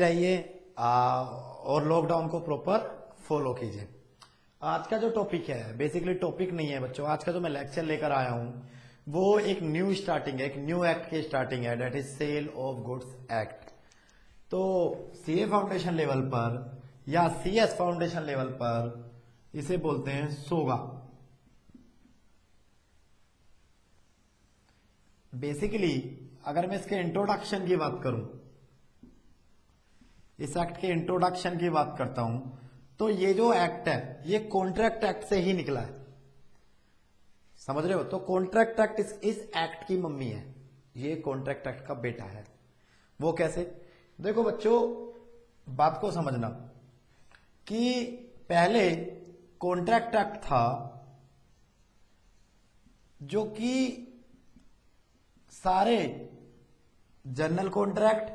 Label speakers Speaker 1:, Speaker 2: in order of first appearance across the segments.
Speaker 1: रहिए और लॉकडाउन को प्रॉपर फॉलो कीजिए। आज का जो टॉपिक है, बेसिकली टॉपिक नहीं है बच्चों, आज का जो मैं लेक्चर लेकर आया हूं वो एक न्यू स्टार्टिंग है, एक न्यू एक्ट की स्टार्टिंग है, that is sale of goods act. तो सीए फाउंडेशन लेवल पर या सीएस फाउंडेशन लेवल पर इसे बोलते हैं सोगा। बेसिकली अगर मैं इसके इंट्रोडक्शन की बात करूं, इस एक्ट के इंट्रोडक्शन की बात करता हूं, तो ये जो एक्ट है ये कॉन्ट्रैक्ट एक्ट से ही निकला है, समझ रहे हो? तो कॉन्ट्रैक्ट एक्ट इस एक्ट की मम्मी है, ये कॉन्ट्रैक्ट एक्ट का बेटा है। वो कैसे? देखो बच्चों, बात को समझना कि पहले कॉन्ट्रैक्ट एक्ट था जो कि सारे जनरल कॉन्ट्रैक्ट,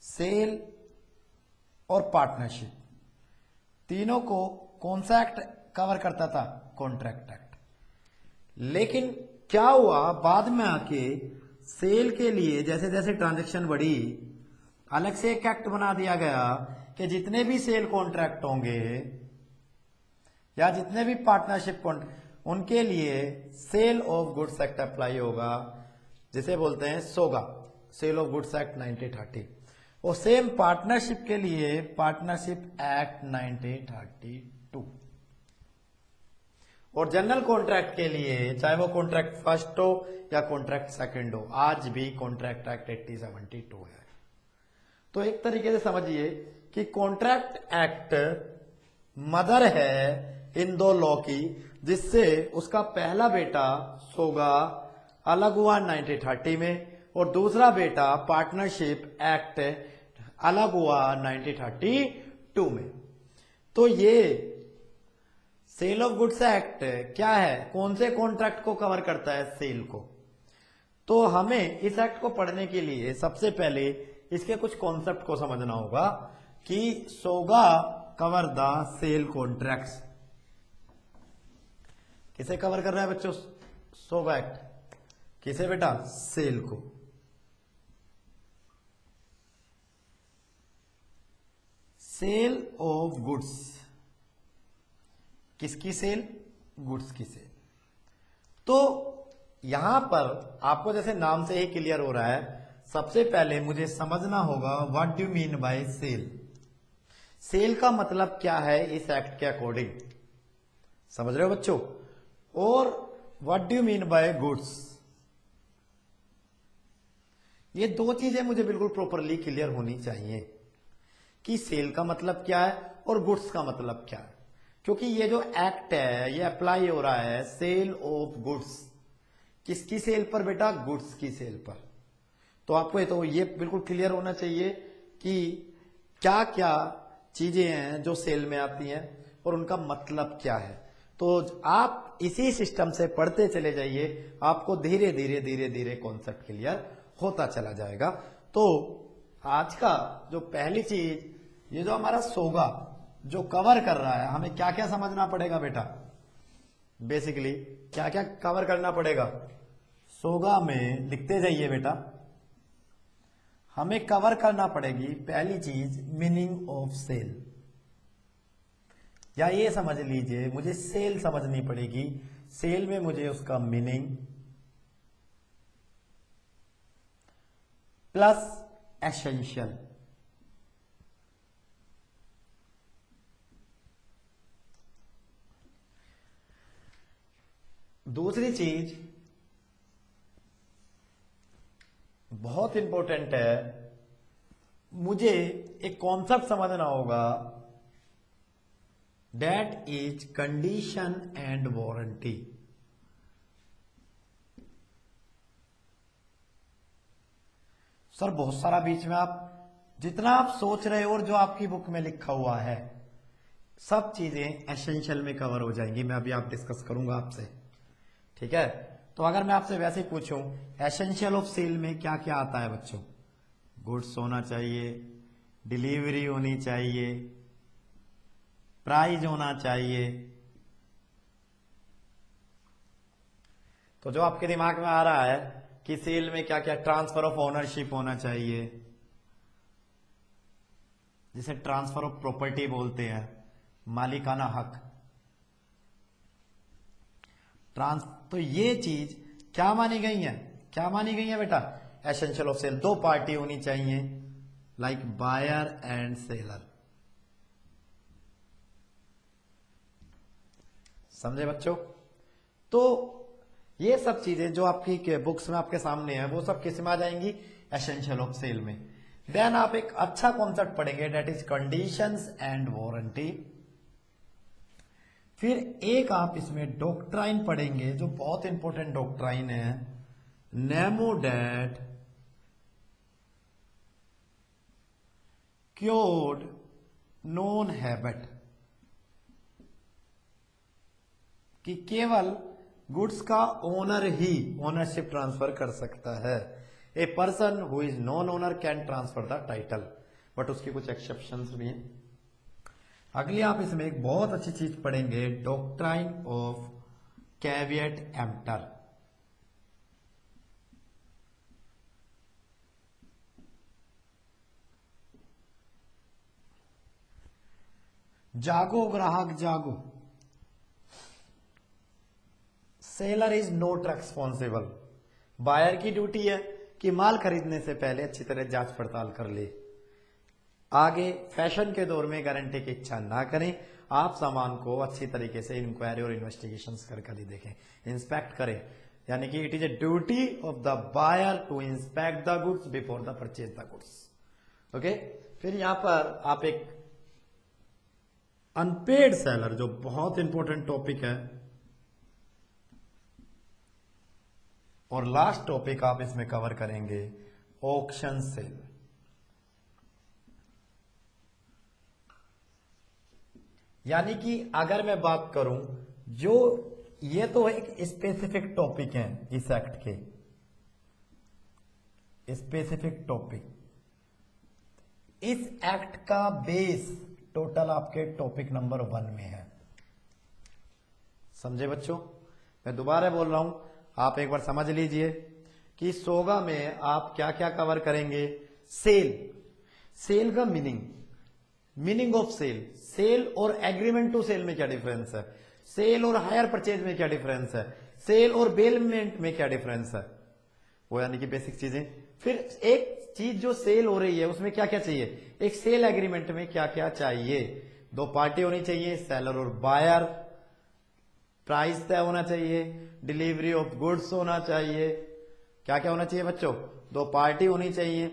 Speaker 1: सेल और पार्टनरशिप, तीनों को कौन सा एक्ट कवर करता था? Contract act. लेकिन क्या हुआ, बाद में आके सेल के लिए जैसे जैसे ट्रांजैक्शन बढ़ी, अलग से एक एक्ट बना दिया गया कि जितने भी सेल कॉन्ट्रैक्ट होंगे या जितने भी पार्टनरशिप कॉन्ट्रैक्ट, उनके लिए sale of goods act apply होगा, जिसे बोलते हैं SOGA, sale of goods act 1930। और सेम पार्टनरशिप के लिए पार्टनरशिप एक्ट 1932। और जनरल कॉन्ट्रैक्ट के लिए, चाहे वो कॉन्ट्रैक्ट फर्स्ट हो या कॉन्ट्रैक्ट सेकंड हो, आज भी कॉन्ट्रैक्ट एक्ट 1872 है। तो एक तरीके से समझिए कि कॉन्ट्रैक्ट एक्ट मदर है इन दो लॉ की, जिससे उसका पहला बेटा सोगा अलग हुआ 1930 में और दूसरा बेटा पार्टनरशिप एक्ट अलग हुआ 1932 में। तो ये सेल ऑफ गुड्स एक्ट क्या है? कौन से कॉन्ट्रैक्ट को कवर करता है? सेल को। तो हमें इस एक्ट को पढ़ने के लिए सबसे पहले इसके कुछ कॉन्सेप्ट को समझना होगा कि सोगा कवर द सेल कॉन्ट्रैक्ट्स। किसे कवर कर रहा है बच्चों सोगा एक्ट? किसे बेटा? सेल को। सेल ऑफ गुड्स, किसकी सेल? गुड्स की सेल। तो यहां पर आपको जैसे नाम से ही क्लियर हो रहा है, सबसे पहले मुझे समझना होगा what do mean by sale. Sale का मतलब क्या है इस एक्ट के अकॉर्डिंग, समझ रहे हो बच्चों? और what do mean bye goods, ये दो चीजें मुझे बिल्कुल प्रॉपरली क्लियर होनी चाहिए कि सेल का मतलब क्या है और गुड्स का मतलब क्या है। क्योंकि ये जो एक्ट है ये अप्लाई हो रहा है सेल ऑफ गुड्स। किसकी सेल पर बेटा? गुड्स की सेल पर। तो आपको तो ये बिल्कुल क्लियर होना चाहिए कि क्या क्या चीजें हैं जो सेल में आती हैं और उनका मतलब क्या है। तो आप इसी सिस्टम से पढ़ते चले जाइए, आपको धीरे धीरे धीरे धीरे कॉन्सेप्ट क्लियर होता चला जाएगा। तो आज का जो पहली चीज, ये जो हमारा सोगा जो कवर कर रहा है, हमें क्या क्या समझना पड़ेगा बेटा? बेसिकली क्या क्या कवर करना पड़ेगा सोगा में? लिखते जाइए बेटा। हमें कवर करना पड़ेगी पहली चीज मीनिंग ऑफ सेल, या ये समझ लीजिए मुझे सेल समझनी पड़ेगी। सेल में मुझे उसका मीनिंग प्लस एसेंशियल। दूसरी चीज बहुत इंपॉर्टेंट है, मुझे एक कॉन्सेप्ट समझना होगा, that is condition and warranty. Sir बहुत सारा बीच में आप जितना आप सोच रहे हो और जो आपकी बुक में लिखा हुआ है सब चीजें एसेंशियल में कवर हो जाएंगी। मैं अभी आप डिस्कस करूंगा आपसे, ठीक है? तो अगर मैं आपसे वैसे पूछूं एसेंशियल ऑफ सेल में क्या क्या आता है बच्चों? गुड्स होना चाहिए, डिलीवरी होनी चाहिए, प्राइस होना चाहिए, तो जो आपके दिमाग में आ रहा है कि सेल में क्या क्या, ट्रांसफर ऑफ ओनरशिप होना चाहिए, जिसे ट्रांसफर ऑफ प्रॉपर्टी बोलते हैं, मालिकाना हक, तो ये चीज क्या मानी गई है, क्या मानी गई है बेटा, एसेंशियल ऑफ सेल। दो पार्टी होनी चाहिए, लाइक बायर एंड सेलर। समझे बच्चों? तो ये सब चीजें जो आपकी बुक्स में आपके सामने है वो सब किस में आ जाएंगी, एसेंशियल ऑफ सेल में। देन आप एक अच्छा कॉन्सेप्ट पढ़ेंगे, that is conditions and warranty. फिर एक आप इसमें डॉक्ट्राइन पढ़ेंगे जो बहुत इंपॉर्टेंट डॉक्ट्राइन है, nemo dat quod non habet, कि केवल गुड्स का ओनर ही ओनरशिप ट्रांसफर कर सकता है। A person who is non owner can transfer the title, but उसकी कुछ एक्सेप्शंस भी हैं। अगली आप इसमें एक बहुत अच्छी चीज पढ़ेंगे, डॉक्ट्राइन ऑफ कैविएट एम्पटर। जागो ग्राहक जागो, seller is not responsible. Buyer की ड्यूटी है कि माल खरीदने से पहले अच्छी तरह जांच पड़ताल कर ले। आगे फैशन के दौर में गारंटी की इच्छा ना करें, आप सामान को अच्छी तरीके से इंक्वायरी और इन्वेस्टिगेशन कर ही देखें, इंस्पेक्ट करें। यानी कि it is a duty of the buyer to inspect the goods before the purchase the goods. Okay, फिर यहां पर आप एक अनपेड सेलर, जो बहुत इंपॉर्टेंट टॉपिक है, और लास्ट टॉपिक आप इसमें कवर करेंगे, ऑक्शन सेल। यानी कि अगर मैं बात करूं, जो ये तो एक स्पेसिफिक टॉपिक है इस एक्ट के, स्पेसिफिक टॉपिक। इस एक्ट का बेस टोटल आपके टॉपिक नंबर 1 में है। समझे बच्चों? मैं दोबारा बोल रहा हूं, आप एक बार समझ लीजिए कि सोगा में आप क्या क्या कवर करेंगे। सेल, सेल का मीनिंग ऑफ सेल, सेल और एग्रीमेंट टू सेल में क्या डिफरेंस है, सेल और हायर परचेज में क्या डिफरेंस है, सेल और बेलमेंट में क्या डिफरेंस है, वो यानी कि बेसिक चीजें। फिर एक चीज जो सेल हो रही है उसमें क्या क्या चाहिए, एक सेल एग्रीमेंट में क्या क्या चाहिए, दो पार्टी होनी चाहिए, सेलर और बायर, प्राइस तय होना चाहिए, डिलीवरी ऑफ गुड्स होना चाहिए। क्या क्या होना चाहिए बच्चों, दो पार्टी होनी चाहिए,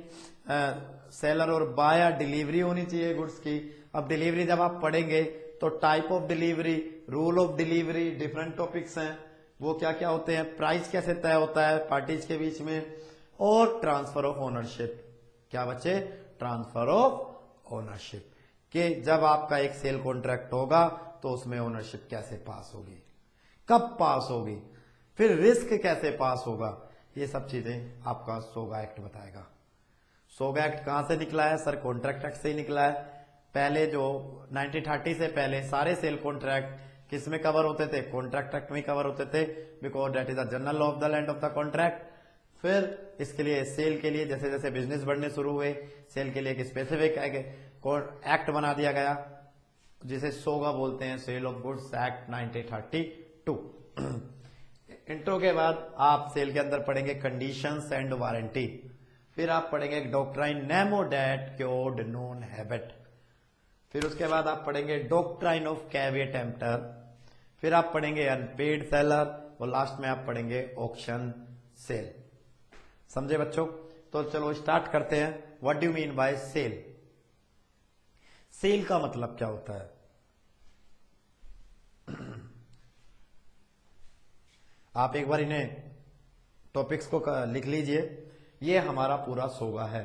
Speaker 1: सेलर और बायर, डिलीवरी होनी चाहिए गुड्स की। अब डिलीवरी जब आप पढ़ेंगे तो type of delivery, rule of delivery, different topics हैं, वो क्या क्या होते हैं, प्राइस कैसे तय होता है पार्टीज के बीच में, और ट्रांसफर ऑफ ओनरशिप। क्या बच्चे, ट्रांसफर ऑफ ओनरशिप, कि जब आपका एक सेल कॉन्ट्रैक्ट होगा तो उसमें ओनरशिप कैसे पास होगी, कब पास होगी, फिर रिस्क कैसे पास होगा, ये सब चीजें आपका सोगा एक्ट बताएगा। सोगा एक्ट कहां से निकला है सर, कॉन्ट्रैक्ट एक्ट से ही निकला है। पहले जो 1930 से पहले सारे सेल कॉन्ट्रैक्ट किस में कवर होते थे, कॉन्ट्रैक्ट एक्ट में कवर होते थे, because that is the general law of the land of the contract. फिर इसके लिए सेल के लिए जैसे जैसे बिजनेस बढ़ने शुरू हुए, सेल के लिए एक स्पेसिफिक एक्ट बना दिया गया जिसे सोगा बोलते हैं, cell of goods act 1932। Intro के बाद आप सेल के अंदर पढ़ेंगे कंडीशंस एंड वारंटी, फिर आप पढ़ेंगे doctrine Nemo dat quod non habit, फिर उसके बाद आप पढ़ेंगे डॉक्ट्राइन ऑफ कैविएट एम्पटर, फिर आप पढ़ेंगे अनपेड सेलर, और लास्ट में आप पढ़ेंगे ऑक्शन सेल। समझे बच्चों? तो चलो स्टार्ट करते हैं। What do mean by sale? Sale का मतलब क्या होता है? आप एक बार इन्हें टॉपिक्स को लिख लीजिए। ये हमारा पूरा सोगा है।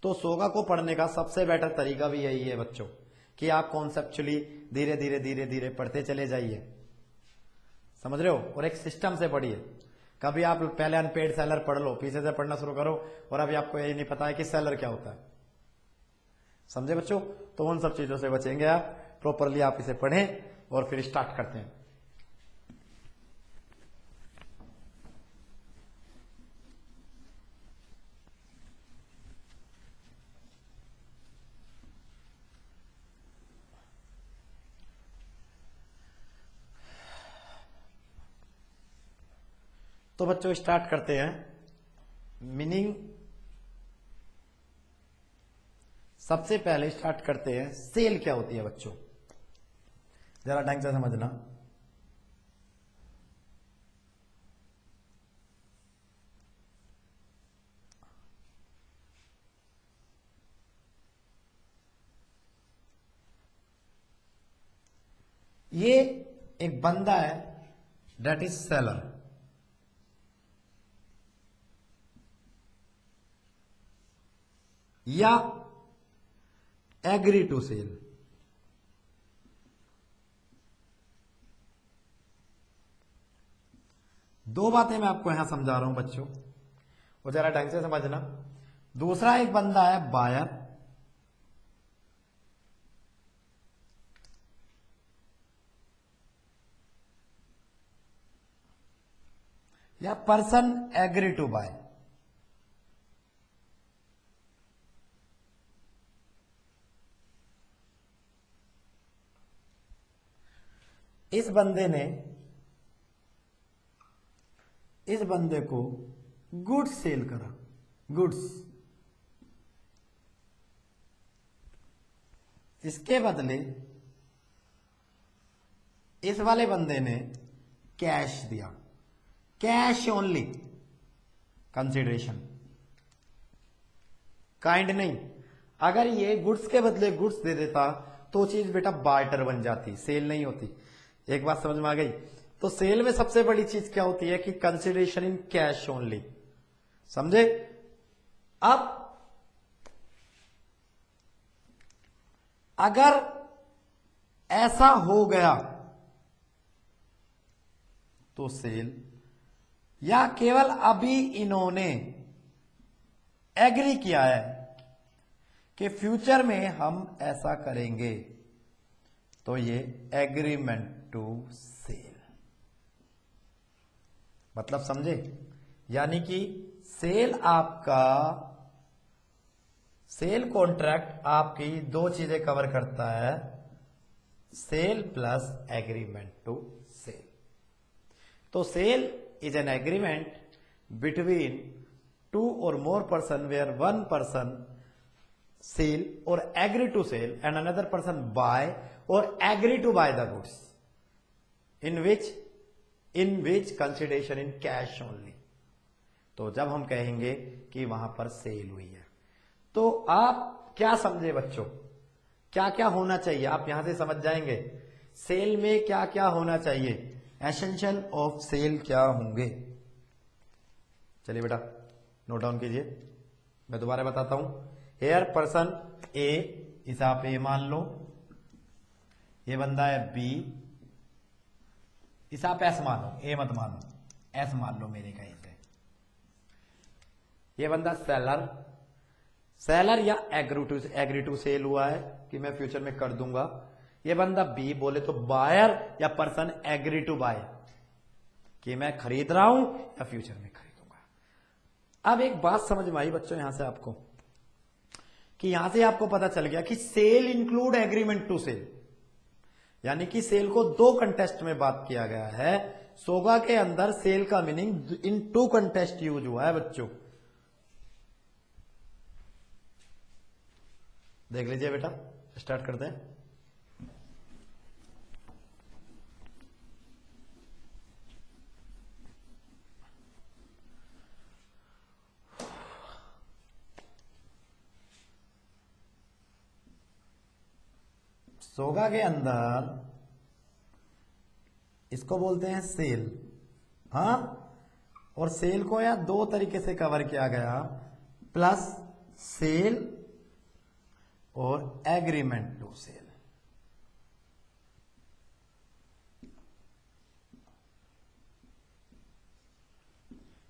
Speaker 1: तो सोगा को पढ़ने का सबसे बेटर तरीका भी यही है बच्चों कि आप कॉन्सेप्चुअली धीरे धीरे धीरे धीरे पढ़ते चले जाइए। समझ रहे हो? और एक सिस्टम से पढ़िए। कभी आप पहले अनपेड सेलर पढ़ लो, पीछे से पढ़ना शुरू करो, और अभी आपको यही नहीं पता है कि सेलर क्या होता है। समझे बच्चों? तो उन सब चीजों से बचेंगे आप। प्रॉपरली आप इसे पढ़ें और फिर स्टार्ट करते हैं। तो बच्चों स्टार्ट करते हैं। मीनिंग सबसे पहले स्टार्ट करते हैं, सेल क्या होती है बच्चों, जरा ढंग से समझना। ये एक बंदा है, दैट इज सेलर। या एग्री टू सेल। दो बातें मैं आपको यहां समझा रहा हूं बच्चों, वो जरा ढंग से समझना। दूसरा एक बंदा है बायर, या पर्सन एग्री टू बाय। इस बंदे को गुड्स सेल करा, गुड्स। इसके बदले इस वाले बंदे ने कैश दिया, कैश ओनली, कंसिडरेशन, काइंड नहीं। अगर ये गुड्स के बदले गुड्स दे देता तो चीज बेटा बार्टर बन जाती, सेल नहीं होती। एक बात समझ में आ गई? तो सेल में सबसे बड़ी चीज क्या होती है कि कंसिडरेशन इन कैश ओनली, समझे? अब अगर ऐसा हो गया तो सेल, या केवल अभी इन्होंने एग्री किया है कि फ्यूचर में हम ऐसा करेंगे, तो ये एग्रीमेंट टू सेल। मतलब समझे? यानी कि सेल कॉन्ट्रैक्ट आपकी दो चीजें कवर करता है, sale plus agreement to sale. तो sale is an agreement between two or more person where one person sell or agree to sell and another person buy or agree to buy the goods in which consideration in cash only। तो जब हम कहेंगे कि वहां पर cell हुई है, तो आप क्या समझे बच्चों, क्या क्या होना चाहिए आप यहां से समझ जाएंगे। सेल में क्या क्या होना चाहिए, एसेंशियल ऑफ सेल क्या होंगे। चलिए बेटा नोट डाउन कीजिए, मैं दोबारा बताता हूं। हेयर पर्सन ए, इसे आप ए मान लो, ये बंदा है बी, इसे आप एस मानो, ए मत मानो, एस मान लो मेरे कहीं से। ये बंदा सेलर या एग्री टू सेल हुआ है कि मैं फ्यूचर में कर दूंगा। ये बंदा बी बोले तो बायर या पर्सन एग्री टू बाय, कि मैं खरीद रहा हूं या फ्यूचर में खरीदूंगा। अब एक बात समझ में आई बच्चों यहां से आपको, कि यहां से आपको पता चल गया कि sale include agreement to sale, यानी कि सेल को दो कंटेस्ट में बात किया गया है। सोगा के अंदर सेल का meaning in to context use हुआ है बच्चों। देख लीजिए बेटा, स्टार्ट करते हैं। सोगा के अंदर इसको बोलते हैं सेल, हाँ, और सेल को या दो तरीके से कवर किया गया, प्लस सेल और एग्रीमेंट टू सेल।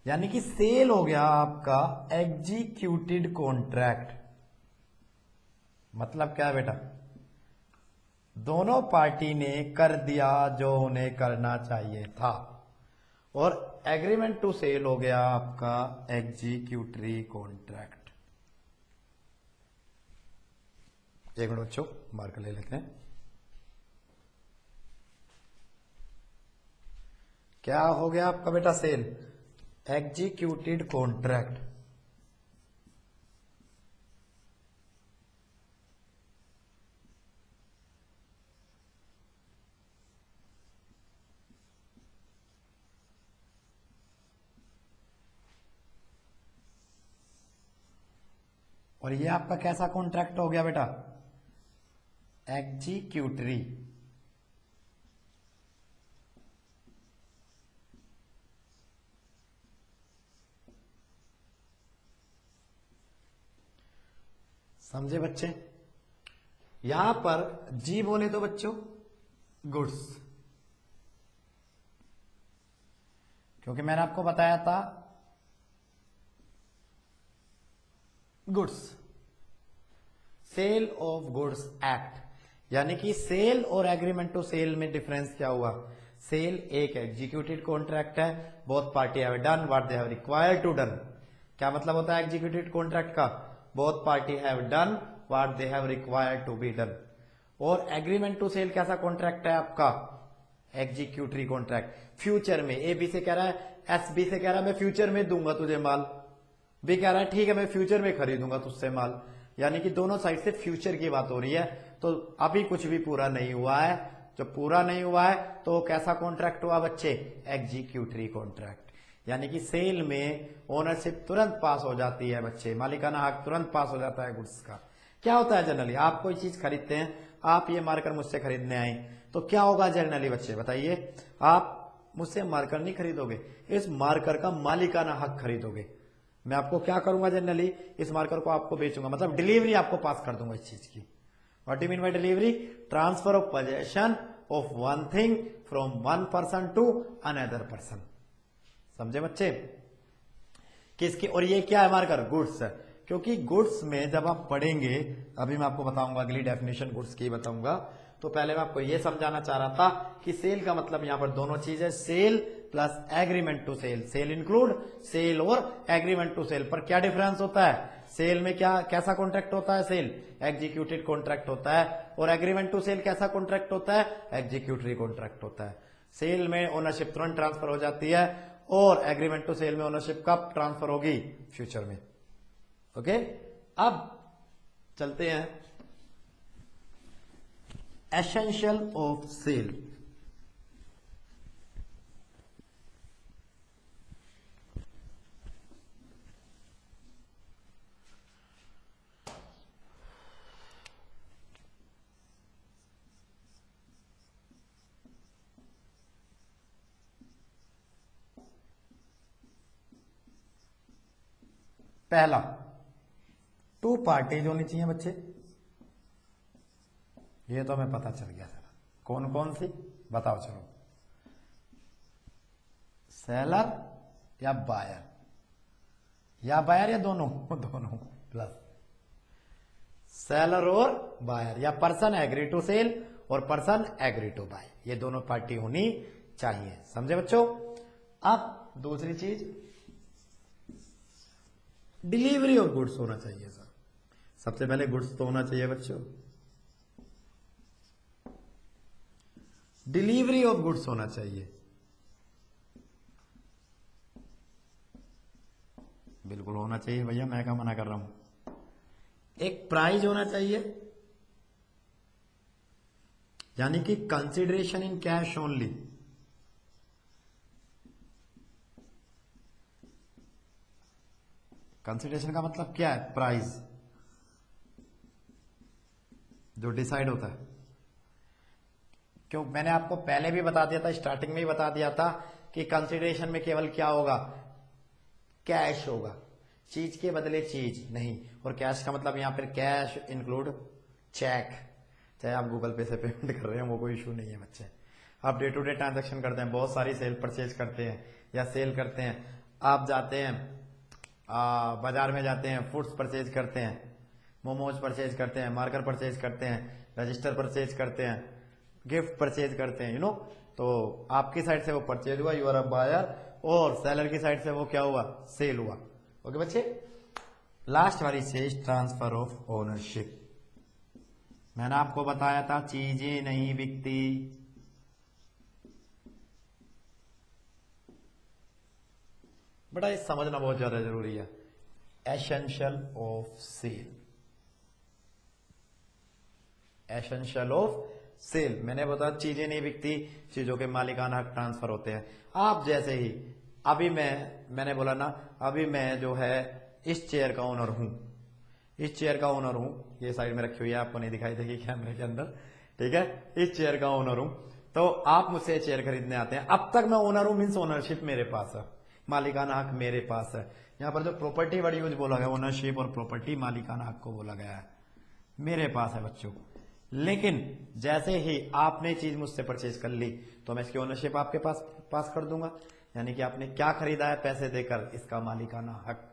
Speaker 1: यानी कि सेल हो गया आपका एग्जीक्यूटेड कॉन्ट्रैक्ट। मतलब क्या है बेटा, दोनों पार्टी ने कर दिया जो उन्हें करना चाहिए था, और एग्रीमेंट टू सेल हो गया आपका एग्जीक्यूटरी कॉन्ट्रैक्ट। एक मिनट बच्चों, मार्कर ले लेते हैं। क्या हो गया आपका बेटा सेल, एग्जीक्यूटेड कॉन्ट्रैक्ट, और ये आपका कैसा कॉन्ट्रैक्ट हो गया बेटा? एग्जीक्यूटरी। समझे बच्चे? यहां पर जी बोले तो बच्चों गुड्स, क्योंकि मैंने आपको बताया था goods, sale of goods act, यानी कि सेल और एग्रीमेंट टू सेल में डिफरेंस क्या हुआ? सेल एक एग्जीक्यूटेड कॉन्ट्रैक्ट है, both party have done what they have required to done. क्या मतलब होता है एग्जीक्यूटेड कॉन्ट्रैक्ट का? Both party have done what they have required to be done. और एग्रीमेंट टू सेल कैसा कॉन्ट्रैक्ट है आपका? Executory contract. फ्यूचर में ए बी से कह रहा है, एस बी से कह रहा है मैं फ्यूचर में दूंगा तुझे माल, बी कह रहा है ठीक है मैं फ्यूचर में खरीदूंगा तुझसे माल, यानी कि दोनों साइड से फ्यूचर की बात हो रही है। तो अभी कुछ भी पूरा नहीं हुआ है, जब पूरा नहीं हुआ है तो कैसा कॉन्ट्रैक्ट हुआ बच्चे? एग्जीक्यूटरी कॉन्ट्रैक्ट, यानी कि सेल में ओनरशिप तुरंत पास हो जाती है बच्चे, मालिकाना हक तुरंत पास हो जाता है गुड्स का। क्या होता है जनरली, आप कोई चीज खरीदते हैं, आप ये मार्कर मुझसे खरीदने आए तो क्या होगा जनरली बच्चे बताइए? आप मुझसे मार्कर नहीं खरीदोगे, इस मार्कर का मालिकाना हक खरीदोगे। मैं आपको क्या करूंगा जनरली? इस मार्कर को आपको बेचूंगा, मतलब डिलीवरी आपको पास कर दूंगा इस चीज की। What do mean by delivery? Transfer of possession of one thing from one person to another person. समझे बच्चे? किसकी? और ये क्या है मार्कर? गुड्स। क्योंकि गुड्स में जब आप पढ़ेंगे, अभी मैं आपको बताऊंगा अगली डेफिनेशन गुड्स की बताऊंगा, तो पहले मैं आपको ये समझाना चाह रहा था कि सेल का मतलब यहां पर दोनों चीजें, sale plus agreement to sale. Sale include sale और एग्रीमेंट टू सेल, पर क्या डिफरेंस होता है? सेल में क्या कैसा कॉन्ट्रैक्ट होता है? सेल एग्जीक्यूटेड कॉन्ट्रैक्ट होता है, और एग्रीमेंट टू सेल कैसा कॉन्ट्रैक्ट होता है? एग्जीक्यूटरी कॉन्ट्रैक्ट होता है। सेल में ओनरशिप तुरंत ट्रांसफर हो जाती है, और एग्रीमेंट टू सेल में ओनरशिप कब ट्रांसफर होगी? फ्यूचर में। ओके, अब चलते हैं एसेंशियल ऑफ सेल। पहला, टू पार्टीज होनी चाहिए बच्चे, ये तो हमें पता चल गया सर। कौन कौन सी बताओ चलो? सेलर या बायर, या बायर या दोनों दोनों प्लस सेलर और बायर, या पर्सन एग्री टू सेल और पर्सन एग्री टू बाय, ये दोनों पार्टी होनी चाहिए। समझे बच्चों? अब दूसरी चीज, डिलीवरी ऑफ गुड्स होना चाहिए सर। सबसे पहले गुड्स तो होना चाहिए बच्चों, डिलीवरी ऑफ गुड्स होना चाहिए, बिल्कुल होना चाहिए भैया, मैं क्या मना कर रहा हूं। एक प्राइस होना चाहिए, यानी कि consideration in cash only. Consideration का मतलब क्या है? प्राइस जो डिसाइड होता है। क्यों? मैंने आपको पहले भी बता दिया था, स्टार्टिंग में ही बता दिया था कि कंसिडरेशन में केवल क्या होगा? कैश होगा, चीज के बदले चीज नहीं। और कैश का मतलब यहां पर कैश इंक्लूड चेक, चाहे आप गूगल पे से पेमेंट कर रहे हैं वो कोई इशू नहीं है बच्चे। आप डे टू डे ट्रांजेक्शन करते हैं, बहुत सारी सेल परचेज करते हैं या सेल करते हैं, आप जाते हैं बाजार में जाते हैं, फूड्स परचेज करते हैं, मोमोज परचेज करते हैं, मार्कर परचेज करते हैं, रजिस्टर परचेज करते हैं, गिफ्ट परचेज करते हैं, तो आपकी साइड से वो परचेज हुआ, यू आर अ बायर, और सेलर की साइड से वो क्या हुआ? सेल हुआ। ओके बच्चे, लास्ट वाली चीज ट्रांसफर ऑफ ओनरशिप। मैंने आपको बताया था चीजें नहीं बिकती, बेटा ये समझना बहुत ज्यादा जरूरी है। Essential of sale, essential of sale. मैंने बताया चीजें नहीं बिकती, चीजों के मालिकाना हक ट्रांसफर होते हैं। आप जैसे ही अभी मैंने बोला ना, अभी मैं जो है इस चेयर का ओनर हूं, इस चेयर का ओनर हूं, ये साइड में रखी हुई है, आपको नहीं दिखाई देगी कैमरे के अंदर, ठीक है। इस चेयर का ओनर हूं, तो आप मुझसे चेयर खरीदने आते हैं। अब तक मैं ओनर हूं, मीन्स ओनरशिप मेरे पास है, मालिकाना हक मेरे पास है। यहां पर जो प्रॉपर्टी वर्ड यूज बोला गया, ओनरशिप और प्रॉपर्टी, मालिकाना हक को बोला गया है, मेरे पास है बच्चों। लेकिन जैसे ही आपने चीज मुझसे परचेज कर ली तो मैं इसकी ओनरशिप आपके पास कर दूंगा। यानी कि आपने क्या खरीदा है पैसे देकर, इसका मालिकाना हक।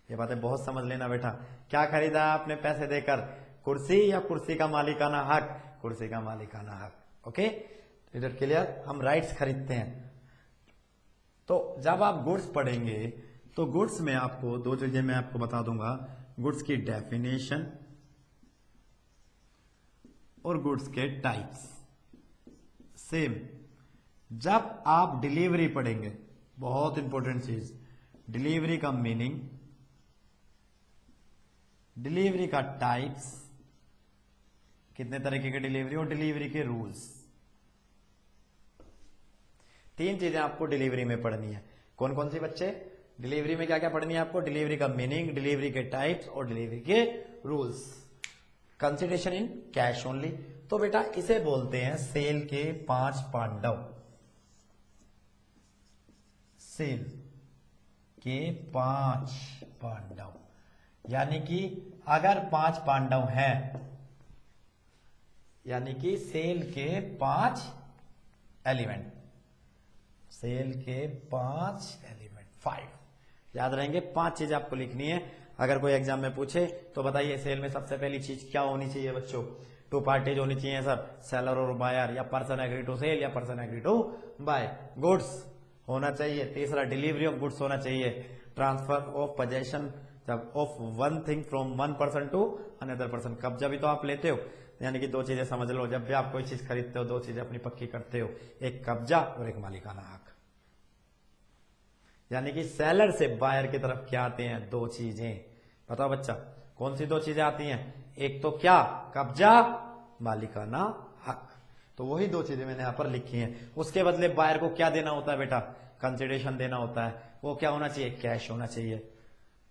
Speaker 1: ये बातें बहुत समझ लेना बेटा। क्या खरीदा है आपने पैसे देकर, कुर्सी या कुर्सी का मालिकाना हक, कुर्सी का मालिकाना हक। ओके, इधर क्लियर। हम राइट्स खरीदते हैं। तो जब आप गुड्स पढ़ेंगे तो गुड्स में आपको दो चीजें मैं आपको बता दूंगा, गुड्स की डेफिनेशन और गुड्स के टाइप्स। सेम जब आप डिलीवरी पढ़ेंगे, बहुत इंपॉर्टेंट चीज, डिलीवरी का मीनिंग, डिलीवरी का टाइप्स, कितने तरीके की डिलीवरी और डिलीवरी के रूल्स। तीन चीजें आपको डिलीवरी में पढ़नी है। कौन कौन सी बच्चे? डिलीवरी में क्या क्या पढ़नी है आपको? डिलीवरी का मीनिंग, डिलीवरी के टाइप्स और डिलीवरी के rules. Consideration in cash only. तो बेटा इसे बोलते हैं सेल के 5 पांडव। सेल के 5 पांडव, यानी कि अगर 5 पांडव हैं, यानी कि सेल के 5 एलिमेंट, सेल के 5 एलिमेंट, 5 याद रहेंगे। 5 चीज आपको लिखनी है। अगर कोई एग्जाम में पूछे तो बताइए सेल में सबसे पहली चीज क्या होनी चाहिए बच्चों? 2 पार्टीज होनी चाहिए सर, सेलर और बायर, या पर्सन एग्री टू सेल या person agree to buy. Goods होना चाहिए। तीसरा डिलीवरी ऑफ गुड्स होना चाहिए। Transfer of possession of one thing from one person to another person. कब्जा भी तो आप लेते हो, यानी कि 2 चीजें समझ लो। जब भी आप कोई चीज खरीदते हो 2 चीजें अपनी पक्की करते हो, एक कब्जा और एक मालिकाना हक। यानी कि सेलर से बायर की तरफ क्या आते हैं? 2 चीजें। बताओ बच्चा, कौन सी 2 चीजें आती हैं? एक तो क्या? कब्जा, मालिकाना हक। तो वही 2 चीजें मैंने यहां पर लिखी हैं। उसके बदले बायर को क्या देना होता है बेटा? कंसिडरेशन देना होता है। वो क्या होना चाहिए? कैश होना चाहिए।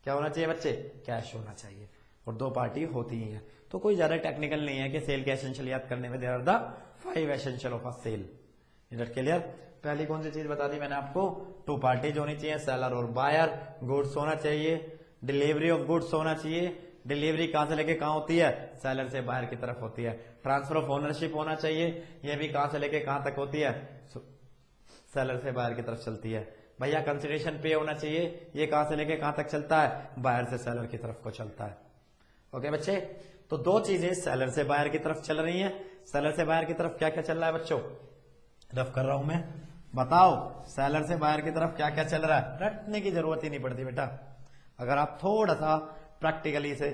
Speaker 1: क्या होना चाहिए बच्चे? कैश होना चाहिए। और 2 पार्टी होती ही है। तो कोई ज्यादा टेक्निकल नहीं है कि सेल के एसेंशियल याद करने में। There are the 5 essential of a sale. इधर क्लियर। पहली कौन सी चीज बता दी मैंने आपको? 2 पार्टीज होनी चाहिए, सेलर और बायर। गुड्स होना चाहिए, डिलीवरी ऑफ गुड्स होना चाहिए। डिलीवरी कहां से लेके कहां होती है? सेलर से बायर की तरफ होती है। ट्रांसफर ऑफ ओनरशिप होना चाहिए, यह भी कहां से लेके कहां तक होती है? सेलर से बायर की तरफ चलती है। भैया कंसिडरेशन पे होना चाहिए, ये कहां से लेके कहां तक चलता है? बायर से सेलर की तरफ को चलता है। ओके बच्चे, तो 2 चीजें सेलर से बायर की तरफ चल रही हैं। सेलर से बायर की तरफ क्या क्या चल रहा है बच्चों? रफ कर रहा हूं मैं, बताओ सेलर से बायर की तरफ क्या क्या चल रहा है? रटने की जरूरत ही नहीं पड़ती बेटा। अगर आप थोड़ा सा प्रैक्टिकली से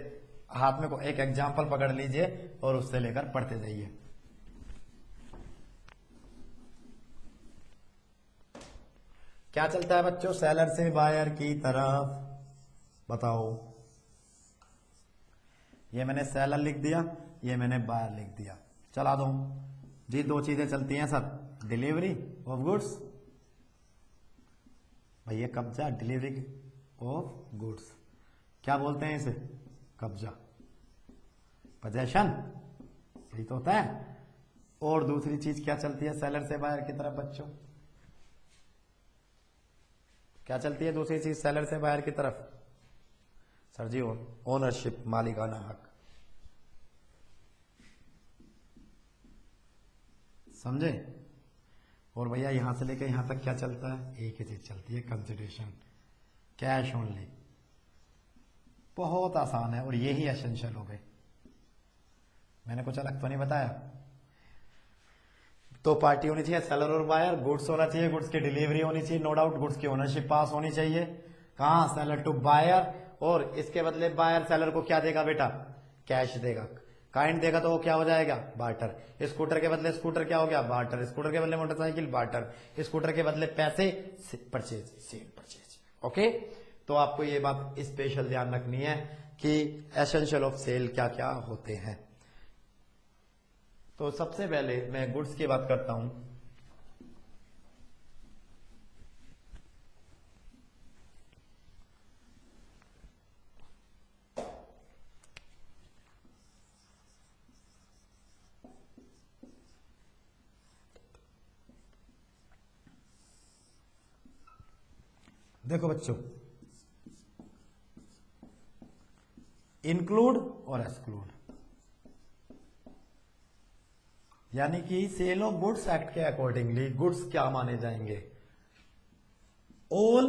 Speaker 1: हाथ में को एक एग्जांपल पकड़ लीजिए और उससे लेकर पढ़ते जाइए। क्या चलता है बच्चों सेलर से बायर की तरफ? बताओ। ये मैंने सेलर लिख दिया, ये मैंने बायर लिख दिया। चला दो जी। 2 चीजें चलती हैं सर, डिलीवरी ऑफ गुड्स, भैया कब्जा, डिलीवरी ऑफ गुड्स क्या बोलते हैं इसे? कब्जा, पोजेशन, यही तो होता है। और दूसरी चीज क्या चलती है सेलर से बायर की तरफ बच्चों? क्या चलती है दूसरी चीज सेलर से बायर की तरफ? सर जी ओनरशिप, मालिकाना हक। समझे? और भैया यहां से लेकर यहां तक क्या चलता है? एक ही चीज चलती है, कंसिडरेशन, कैश ओनली। बहुत आसान है और यही एसेंशियल हो गए। मैंने कुछ अलग तो नहीं बताया। 2 पार्टी होनी चाहिए, सेलर और बायर। गुड्स होना चाहिए, गुड्स की डिलीवरी होनी चाहिए, नो डाउट। गुड्स की ओनरशिप पास होनी चाहिए कहां? Seller to buyer. और इसके बदले बायर सेलर को क्या देगा बेटा? कैश देगा। काइंड देगा तो वो क्या हो जाएगा? बार्टर। स्कूटर के बदले स्कूटर क्या हो गया? बार्टर। स्कूटर के बदले मोटरसाइकिल, बार्टर। स्कूटर के बदले पैसे, परचेज, सेल परचेज। ओके, तो आपको ये बात स्पेशल ध्यान रखनी है कि एसेंशियल ऑफ सेल क्या क्या होते हैं। तो सबसे पहले मैं गुड्स की बात करता हूं। देखो बच्चों, इंक्लूड और एक्सक्लूड, यानी कि सेल ऑफ गुड्स एक्ट के अकॉर्डिंगली गुड्स क्या माने जाएंगे? ऑल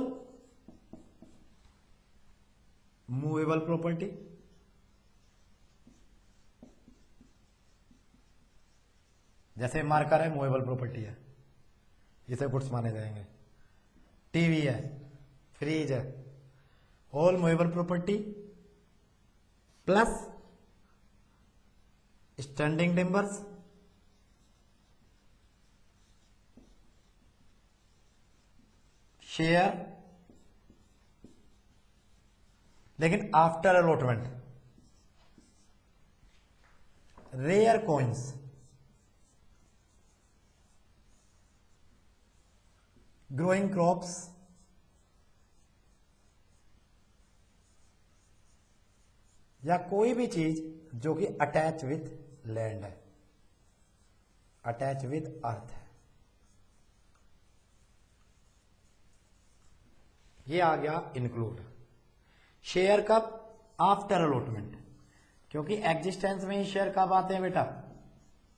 Speaker 1: मूवेबल प्रॉपर्टी, जैसे मार्कर है मूवेबल प्रॉपर्टी है, इसे गुड्स माने जाएंगे। टीवी है, फ्रिज है, all movable property plus standing timbers, share, लेकिन after allotment, rare coins, growing crops, या कोई भी चीज जो कि अटैच विथ लैंड है, अटैच विथ अर्थ है। ये आ गया इंक्लूड। शेयर कब? आफ्टर अलॉटमेंट, क्योंकि एग्जिस्टेंस में ही शेयर कब आते हैं बेटा?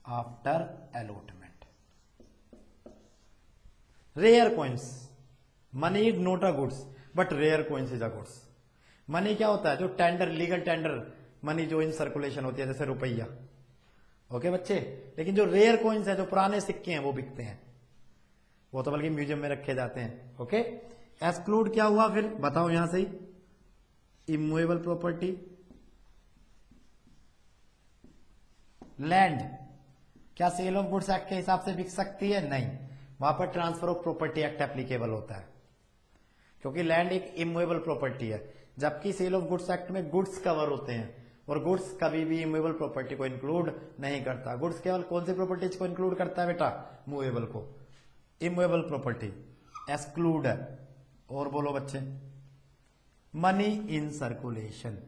Speaker 1: After allotment. Rare coins, money is not a goods but rare coins is a goods. Money क्या होता है? जो टेंडर, लीगल टेंडर मनी जो इन सर्कुलेशन होती है, जैसे रुपया। ओके बच्चे, लेकिन जो रेयर कॉइन्स है, जो पुराने सिक्के हैं, वो बिकते हैं, वो तो बल्कि म्यूजियम में रखे जाते हैं। ओके, एक्सक्लूड क्या हुआ फिर बताओ यहां से ही? इमूवेबल प्रॉपर्टी, लैंड क्या सेल ऑफ गुड्स एक्ट के हिसाब से बिक सकती है? नहीं, वहां पर transfer of property act applicable होता है, क्योंकि लैंड एक इमूवेबल प्रॉपर्टी है, जबकि सेल ऑफ गुड्स एक्ट में गुड्स कवर होते हैं, और गुड्स कभी भी इमूवेबल प्रॉपर्टी को इंक्लूड नहीं करता। गुड्स केवल कौन सी प्रॉपर्टीज को इंक्लूड करता है बेटा? मूवेबल को। इमूवेबल प्रॉपर्टी एक्सक्लूड है। और बोलो बच्चे, मनी इन सर्कुलेशन,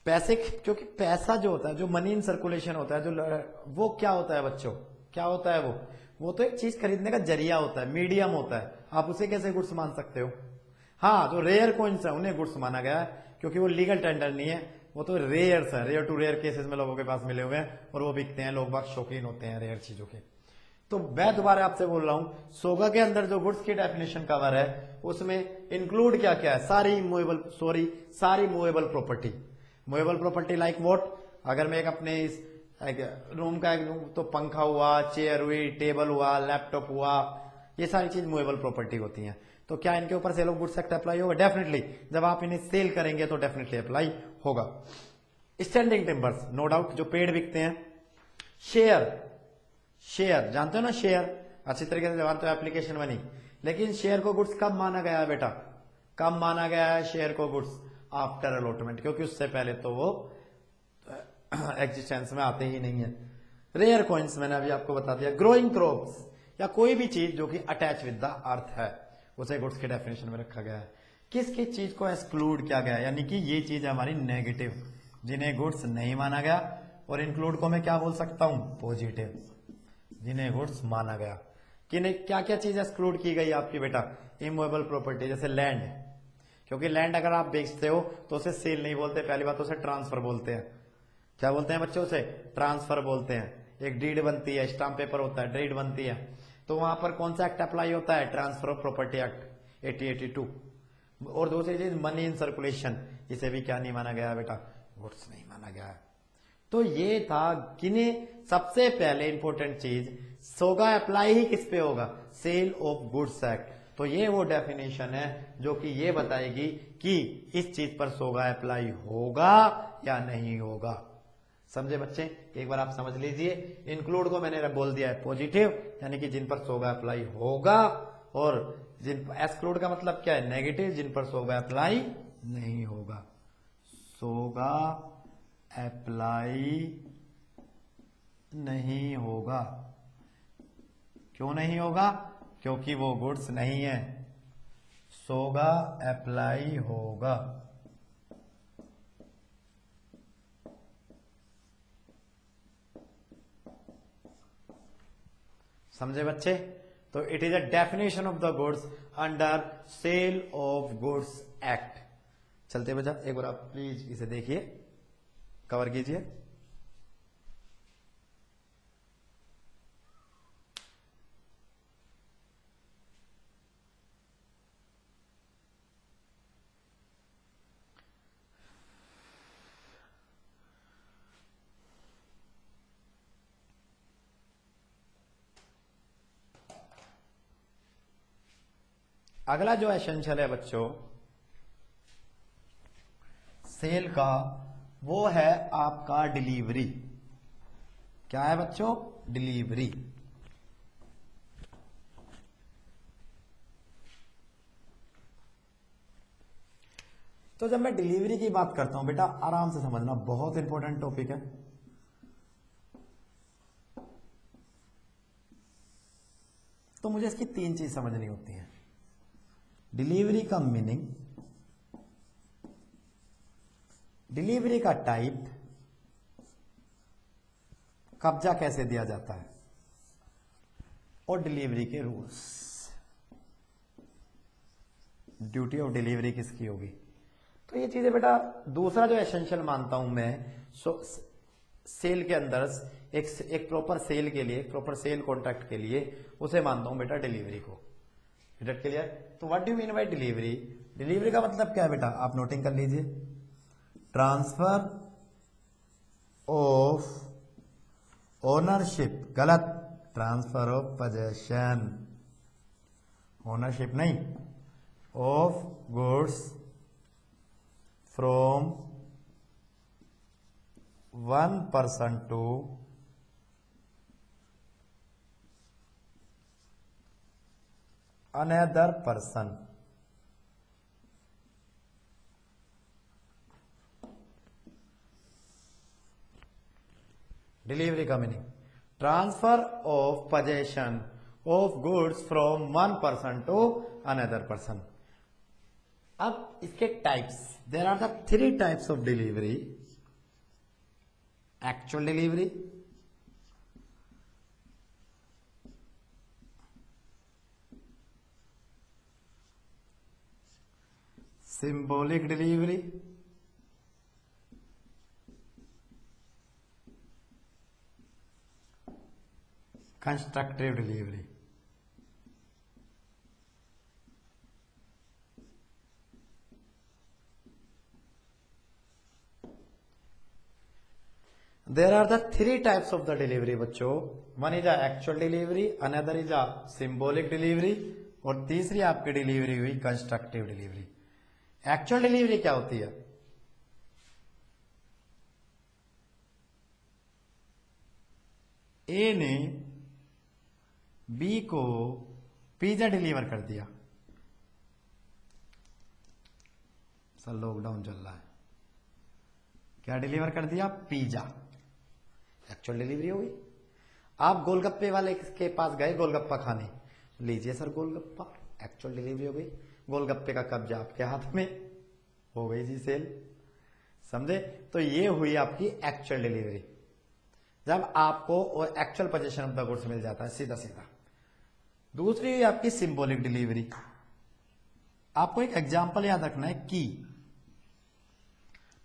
Speaker 1: पैसे, क्योंकि पैसा जो होता है, जो मनी इन सर्कुलेशन होता है, जो वो क्या होता है बच्चों? क्या होता है वो तो एक चीज खरीदने का जरिया होता है, मीडियम होता है। आप उसे कैसे गुड्स मान सकते हो? हाँ, जो रेयर कॉइन्स है उन्हें गुड्स माना गया है, क्योंकि वो लीगल टेंडर नहीं है, वो तो रेयर्स है, रेयर टू रेयर केसेस में लोगों के पास मिले हुए हैं, और वो बिकते हैं, लोग बाग शौकीन होते हैं रेयर चीजों के। तो मैं दोबारा आपसे बोल रहा हूं, सोगा के अंदर जो गुड्स की डेफिनेशन कवर है, उसमें इंक्लूड क्या क्या है? सारी movable property. Movable property like what? अगर मैं एक अपने इस रूम का एक रूम, तो पंखा हुआ, चेयर हुई, टेबल हुआ, लैपटॉप हुआ, ये सारी चीज मूवेबल प्रॉपर्टी होती हैं। तो क्या इनके ऊपर sale of goods act apply होगा? डेफिनेटली, जब आप इन्हें सेल करेंगे तो डेफिनेटली अप्लाई होगा। स्टैंडिंग टिम्बर्स, नो डाउट, जो पेड़ बिकते हैं। शेयर जानते हो ना? शेयर अच्छी तरीके से जवाब तो एप्लीकेशन बनी, लेकिन शेयर को गुड्स कब माना गया है बेटा? कब माना गया है शेयर को गुड्स? आफ्टर अलॉटमेंट, क्योंकि उससे पहले तो वो एग्जिस्टेंस में आते ही नहीं है। रेयर कॉइन्स मैंने अभी आपको बता दिया। ग्रोइंग क्रॉप्स, या कोई भी चीज जो कि अटैच विद द अर्थ है, उसे गुड्स के डेफिनेशन में रखा गया है। किस किस चीज को एक्सक्लूड किया गया है? यानी कि ये चीज हमारी नेगेटिव, जिन्हें गुड्स नहीं माना गया। और इंक्लूड को मैं क्या बोल सकता हूं? पॉजिटिव, जिन्हें गुड्स माना गया। किन्हें क्या क्या चीज एक्सक्लूड की गई आपकी बेटा? इमूवेबल प्रॉपर्टी, जैसे लैंड, क्योंकि लैंड अगर आप बेचते हो तो उसे सेल नहीं बोलते, पहली बात उसे ट्रांसफर बोलते हैं। क्या बोलते हैं बच्चों? उसे ट्रांसफर बोलते हैं। एक डीड बनती है, स्टाम्प पेपर होता है, डीड बनती है, तो वहां पर कौन सा एक्ट अप्लाई होता है? Transfer of property act 1882। और दूसरी चीज मनी इन सर्कुलेशन, इसे भी क्या नहीं माना गया बेटा? गुड्स नहीं माना गया है। तो ये था किन्हें सबसे पहले इंपॉर्टेंट चीज, सोगा अप्लाई ही किस पे होगा? Sale of goods act. तो ये वो डेफिनेशन है जो कि ये बताएगी कि इस चीज पर सोगा अप्लाई होगा या नहीं होगा। समझे बच्चे? एक बार आप समझ लीजिए, इंक्लूड को मैंने बोल दिया है पॉजिटिव, यानी कि जिन पर सोगा अप्लाई होगा, और जिन एक्सक्लूड का मतलब क्या है? नेगेटिव, जिन पर सोगा अप्लाई नहीं होगा। सोगा अप्लाई नहीं होगा। क्यों नहीं होगा? क्योंकि वो गुड्स नहीं है। सोगा अप्लाई होगा। समझे बच्चे? तो it is a definition of the goods under sale of goods act. चलते बजा, एक बार आप प्लीज इसे देखिए, कवर कीजिए। अगला जो एसेंशियल है बच्चों सेल का, वो है आपका डिलीवरी। क्या है बच्चों? डिलीवरी। तो जब मैं डिलीवरी की बात करता हूं बेटा, आराम से समझना, बहुत इंपॉर्टेंट टॉपिक है। तो मुझे इसकी 3 चीज समझनी होती है। डिलीवरी का मीनिंग, डिलीवरी का टाइप, कब्जा कैसे दिया जाता है, और डिलीवरी के रूल्स। ड्यूटी ऑफ डिलीवरी किसकी होगी? तो ये चीजें बेटा, दूसरा जो एसेंशियल मानता हूं मैं, सेल के अंदर एक प्रॉपर सेल के लिए, प्रॉपर सेल कॉन्ट्रैक्ट के लिए, उसे मानता हूं बेटा डिलीवरी को। It clear? तो what do mean by delivery? Delivery का मतलब क्या है बेटा? आप नोटिंग कर लीजिए। ट्रांसफर ऑफ ओनरशिप, गलत, ट्रांसफर ऑफ पोजेशन, ओनरशिप नहीं, of goods from one person to another person. Delivery का meaning transfer of possession of goods from one person to another person. अब इसके types, there are the 3 types of delivery. Actual delivery, symbolic delivery, constructive delivery. There are the 3 types of the delivery बच्चों। One is a actual delivery, another is a symbolic delivery, और तीसरी आपकी delivery हुई constructive delivery. Actual delivery क्या होती है? ए ने B को पिज्जा डिलीवर कर दिया। सर लॉकडाउन चल रहा है, क्या डिलीवर कर दिया? पिज्जा। एक्चुअल डिलीवरी हो गई। आप गोलगप्पे वाले के पास गए गोलगप्पा खाने, लीजिए सर गोलगप्पा, एक्चुअल डिलीवरी हो गई। गोलगप्पे का कब्जा आपके हाथ में, हो गई जी सेल। समझे? तो ये हुई आपकी एक्चुअल डिलीवरी, जब आपको और actual position of the goods मिल जाता है सीधा सीधा। दूसरी हुई आपकी सिंबॉलिक डिलीवरी। आपको एक एग्जांपल याद रखना है कि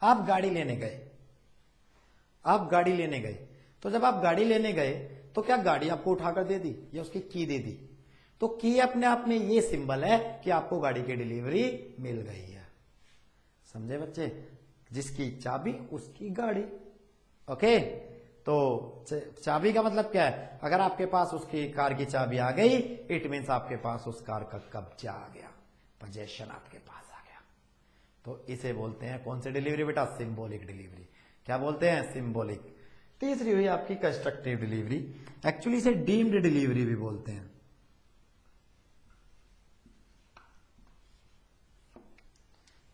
Speaker 1: आप गाड़ी लेने गए, आप गाड़ी लेने गए, तो जब आप गाड़ी लेने गए तो क्या गाड़ी आपको उठाकर दे दी या उसकी की दे दी? तो की अपने आप में ये सिंबल है कि आपको गाड़ी की डिलीवरी मिल गई है। समझे बच्चे? जिसकी चाबी उसकी गाड़ी। ओके, तो चाबी का मतलब क्या है? अगर आपके पास उसकी कार की चाबी आ गई, इट मीन्स आपके पास उस कार का कब्जा आ गया, पोजेशन आपके पास आ गया। तो इसे बोलते हैं कौन सी डिलीवरी बेटा? Symbolic delivery. क्या बोलते हैं? सिंबॉलिक। तीसरी हुई आपकी कंस्ट्रक्टिव डिलीवरी, एक्चुअली इसे डीम्ड डिलीवरी भी बोलते हैं।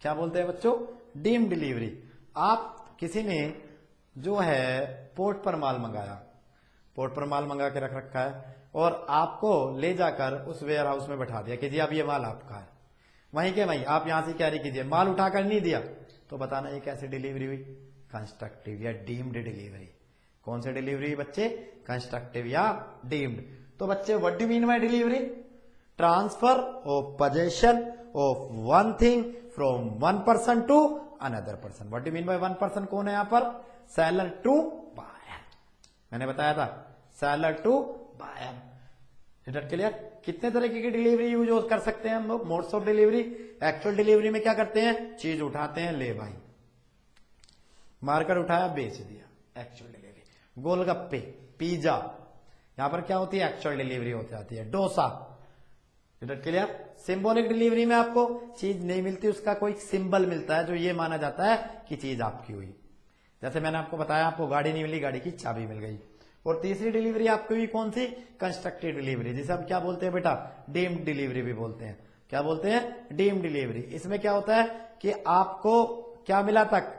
Speaker 1: क्या बोलते हैं बच्चों? Deemed delivery. आप किसी ने जो है पोर्ट पर माल मंगाया, पोर्ट पर माल मंगा के रख रखा है और आपको ले जाकर उस वेयर हाउस में बैठा दिया कि जी अब ये माल आपका है, वहीं के वहीं आप यहां से कैरी कीजिए, माल उठाकर नहीं दिया, तो बताना ये कैसी डिलीवरी हुई? कंस्ट्रक्टिव या डीम्ड डिलीवरी। कौन सी डिलीवरी हुई बच्चे? कंस्ट्रक्टिव या डीम्ड। तो बच्चे what do mean by delivery? Transfer of possession of one thing from one person to another person. What do mean by one person? कौन है यहां पर? Seller to buyer. मैंने बताया था seller to buyer. It clear? कितने तरीके की डिलीवरी यूज कर सकते हैं हम लोग? Modes of delivery. Actual delivery में क्या करते हैं? चीज उठाते हैं, ले भाई, मार्कर उठाया, बेच दिया, एक्चुअल डिलीवरी। गोलगप्पे, पिज्जा, यहां पर क्या होती है? एक्चुअल डिलीवरी हो जाती है। Dosa, it clear? Symbolic delivery में आपको चीज नहीं मिलती, उसका कोई सिंबल मिलता है जो ये माना जाता है कि चीज आपकी हुई। जैसे मैंने आपको बताया, आपको गाड़ी नहीं मिली, गाड़ी की चाबी मिल गई। और तीसरी डिलीवरी आपकी हुई कौन सी? कंस्ट्रक्टिव डिलीवरी, जिसे हम क्या बोलते हैं बेटा? डीम्ड डिलीवरी भी बोलते हैं। क्या बोलते हैं? Deemed delivery. इसमें क्या होता है कि आपको क्या मिला तक?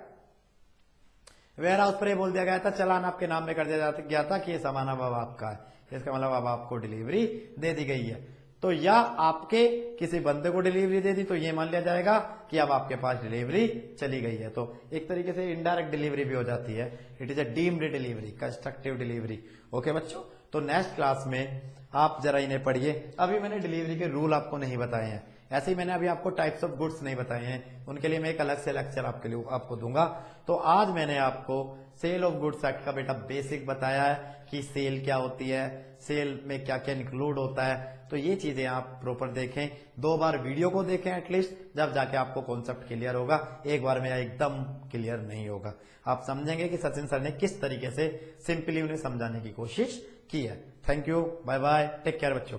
Speaker 1: वेयर हाउस पर बोल दिया गया था, चालान आपके नाम में कर दिया गया था कि ये सामान अब आपका है, इसका मतलब अब आपको डिलीवरी दे दी गई है। तो या आपके किसी बंदे को डिलीवरी दे दी तो ये मान लिया जाएगा कि अब आपके पास डिलीवरी चली गई है। तो एक तरीके से इनडायरेक्ट डिलीवरी भी हो जाती है। It is a deemed delivery, constructive delivery. Okay बच्चों, तो नेक्स्ट क्लास में आप जरा इन्हें पढ़िए। अभी मैंने डिलीवरी के रूल आपको नहीं बताए हैं, ऐसे ही मैंने अभी आपको टाइप्स ऑफ गुड्स नहीं बताए हैं, उनके लिए मैं एक अलग से लेक्चर आपको दूंगा। तो आज मैंने आपको सेल ऑफ गुड्स एक्ट का बेटा बेसिक बताया है कि सेल क्या होती है, सेल में क्या क्या इंक्लूड होता है। तो ये चीजें आप प्रॉपर देखें, 2 बार वीडियो को देखें एटलीस्ट, जब जाके आपको कॉन्सेप्ट क्लियर होगा। एक बार में एकदम क्लियर नहीं होगा। आप समझेंगे कि सचिन सर ने किस तरीके से सिंपली उन्हें समझाने की कोशिश की है। Thank you, bye bye, take care बच्चों।